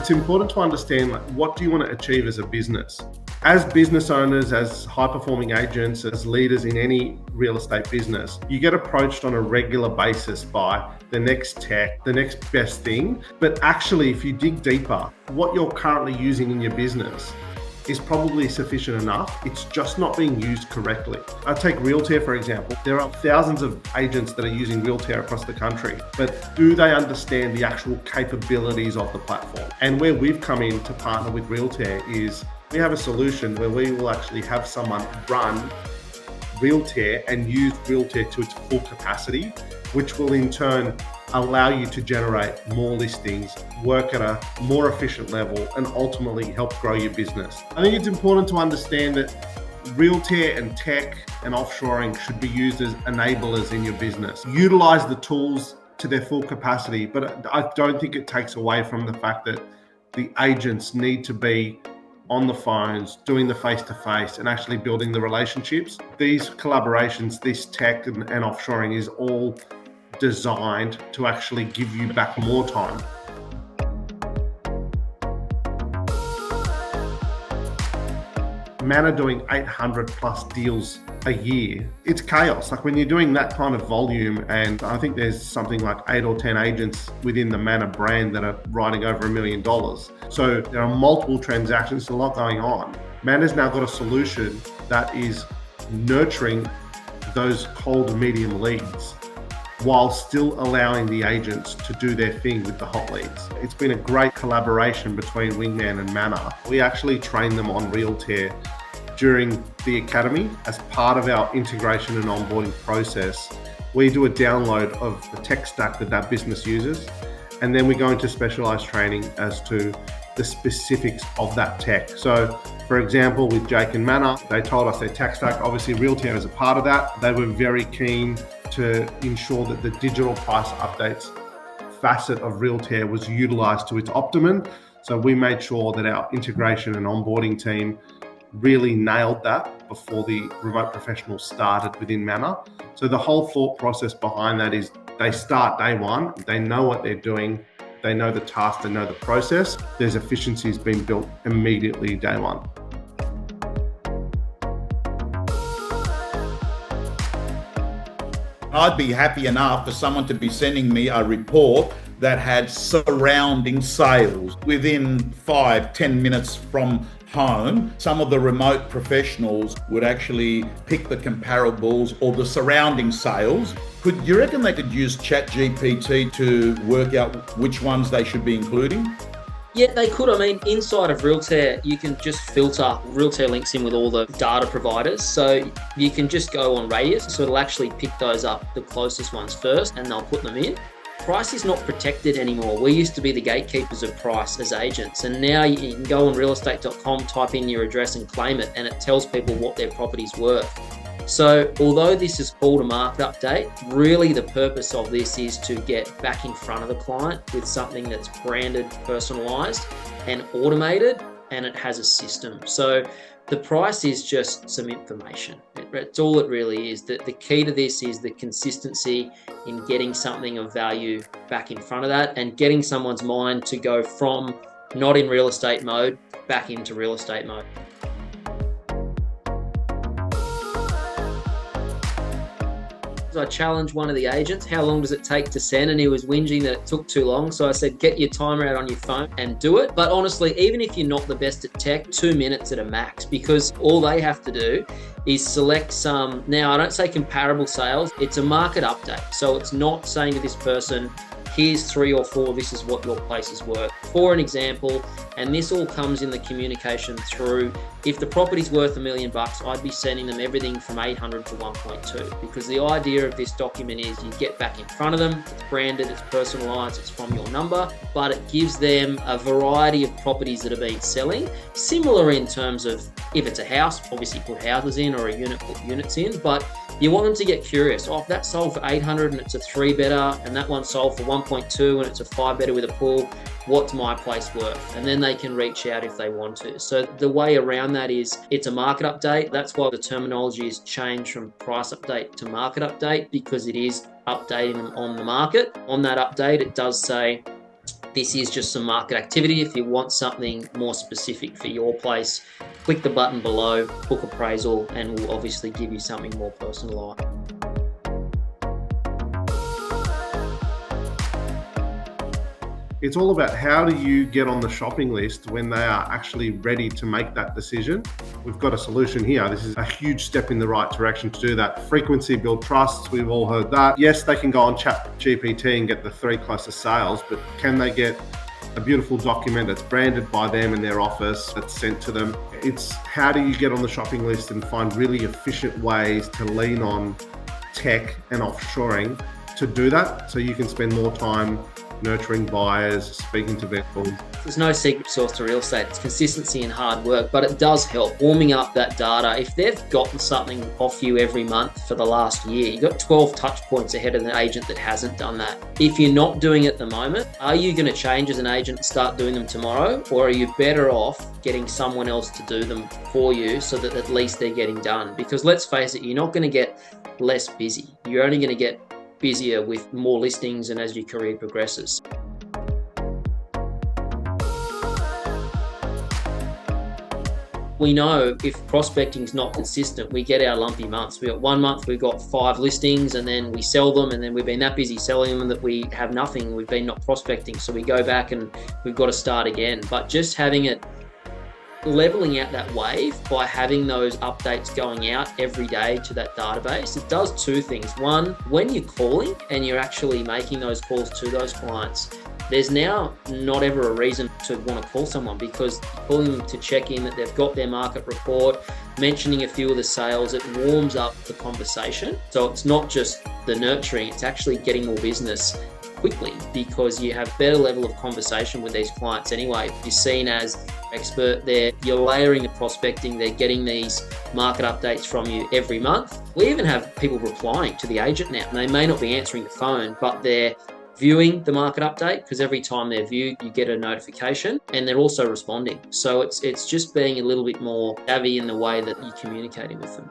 it's important to understand, like, what do you want to achieve as a business? As business owners, as high-performing agents, as leaders in any real estate business, you get approached on a regular basis by the next tech, the next best thing. But actually, if you dig deeper, what you're currently using in your business is probably sufficient enough. It's just not being used correctly. I take Realtair, for example. There are thousands of agents that are using Realtair across the country, but do they understand the actual capabilities of the platform? And where we've come in to partner with Realtair is we have a solution where we will actually have someone run Realtair and use Realtair to its full capacity, which will in turn allow you to generate more listings, work at a more efficient level, and ultimately help grow your business. I think it's important to understand that Realtair and tech and offshoring should be used as enablers in your business. Utilize the tools to their full capacity, but I don't think it takes away from the fact that the agents need to be on the phones, doing the face-to-face and actually building the relationships. These collaborations, this tech and offshoring is all designed to actually give you back more time. Manor doing 800 plus deals a year, it's chaos. Like when you're doing that kind of volume, and I think there's something like 8 or 10 agents within the Manor brand that are writing over $1 million. So there are multiple transactions, a lot going on. Manor's now got a solution that is nurturing those cold medium leads while still allowing the agents to do their thing with the hot leads. It's been a great collaboration between Wingman and Manor. We actually train them on Realtair during the academy as part of our integration and onboarding process. We do a download of the tech stack that that business uses, and then we go into specialized training as to the specifics of that tech. So for example, with Jake and Manor, they told us their tech stack. Obviously Realtair is a part of that. They were very keen to ensure that the digital price updates facet of Realtair was utilized to its optimum. So we made sure that our integration and onboarding team really nailed that before the remote professionals started within Manor. So the whole thought process behind that is they start day one, they know what they're doing, they know the task, they know the process. There's efficiencies being built immediately day one. I'd be happy enough for someone to be sending me a report that had surrounding sales within 5-10 minutes from home. Some of the remote professionals would actually pick the comparables or the surrounding sales. Could you reckon they could use ChatGPT to work out which ones they should be including? Yeah, they could. I mean, inside of Realtair, you can just filter. Realtair links in with all the data providers. So you can just go on radius. So it'll actually pick those up, the closest ones first, and they'll put them in. Price is not protected anymore. We used to be the gatekeepers of price as agents. And now you can go on realestate.com, type in your address and claim it, and it tells people what their property's worth. So although this is called a market update, really the purpose of this is to get back in front of the client with something that's branded, personalized and automated, and it has a system. So the price is just some information. It's all it really is. The key to this is the consistency in getting something of value back in front of that and getting someone's mind to go from not in real estate mode back into real estate mode. I challenged one of the agents, how long does it take to send? And he was whinging that it took too long. So I said, get your timer out on your phone and do it. But honestly, even if you're not the best at tech, 2 minutes at a max, because all they have to do is select some, now I don't say comparable sales, it's a market update. So it's not saying to this person, here's 3 or 4, this is what your place is worth. For an example, and this all comes in the communication through, if the property's worth $1 million, I'd be sending them everything from 800 to 1.2, because the idea of this document is you get back in front of them, it's branded, it's personalized, it's from your number, but it gives them a variety of properties that have been selling. Similar in terms of, if it's a house, obviously put houses in, or a unit, put units in, but you want them to get curious. Oh, if that sold for 800 and it's a 3-bedder, and that one sold for 1.2 and it's a 5-bedder with a pool, what's my place worth? And then they can reach out if they want to. So the way around that is it's a market update. That's why the terminology has changed from price update to market update, because it is updating them on the market. On that update, it does say This is just some market activity. If you want something more specific for your place, click the button below, book appraisal, and we'll obviously give you something more personalised. It's all about how do you get on the shopping list when they are actually ready to make that decision. We've got a solution here. This is a huge step in the right direction to do that. Frequency build trusts, we've all heard that. Yes, they can go on ChatGPT and get the 3 closest sales, but can they get a beautiful document that's branded by them in their office that's sent to them? It's how do you get on the shopping list and find really efficient ways to lean on tech and offshoring to do that, so you can spend more time nurturing buyers, speaking to vendors. There's no secret sauce to real estate. It's consistency and hard work, but it does help warming up that data. If they've gotten something off you every month for the last year, you've got 12 touch points ahead of an agent that hasn't done that. If you're not doing it at the moment, are you going to change as an agent and start doing them tomorrow? Or are you better off getting someone else to do them for you so that at least they're getting done? Because let's face it, you're not going to get less busy. You're only going to get busier with more listings and as your career progresses. We know if prospecting is not consistent, we get our lumpy months. We got 1 month, we've got 5 listings, and then we sell them, and then we've been that busy selling them that we have nothing. We've been not prospecting, so we go back and we've got to start again. But just having it, leveling out that wave by having those updates going out every day to that database, it does 2 things. One, when you're calling and you're actually making those calls to those clients, there's now not ever a reason to want to call someone, because calling them to check in that they've got their market report, mentioning a few of the sales, it warms up the conversation. So it's not just the nurturing, it's actually getting more business quickly, because you have better level of conversation with these clients anyway. You're seen as expert there, you're layering the prospecting, they're getting these market updates from you every month. We even have people replying to the agent now, and they may not be answering the phone, but they're viewing the market update, because every time they're viewed, you get a notification, and they're also responding. So it's just being a little bit more savvy in the way that you're communicating with them.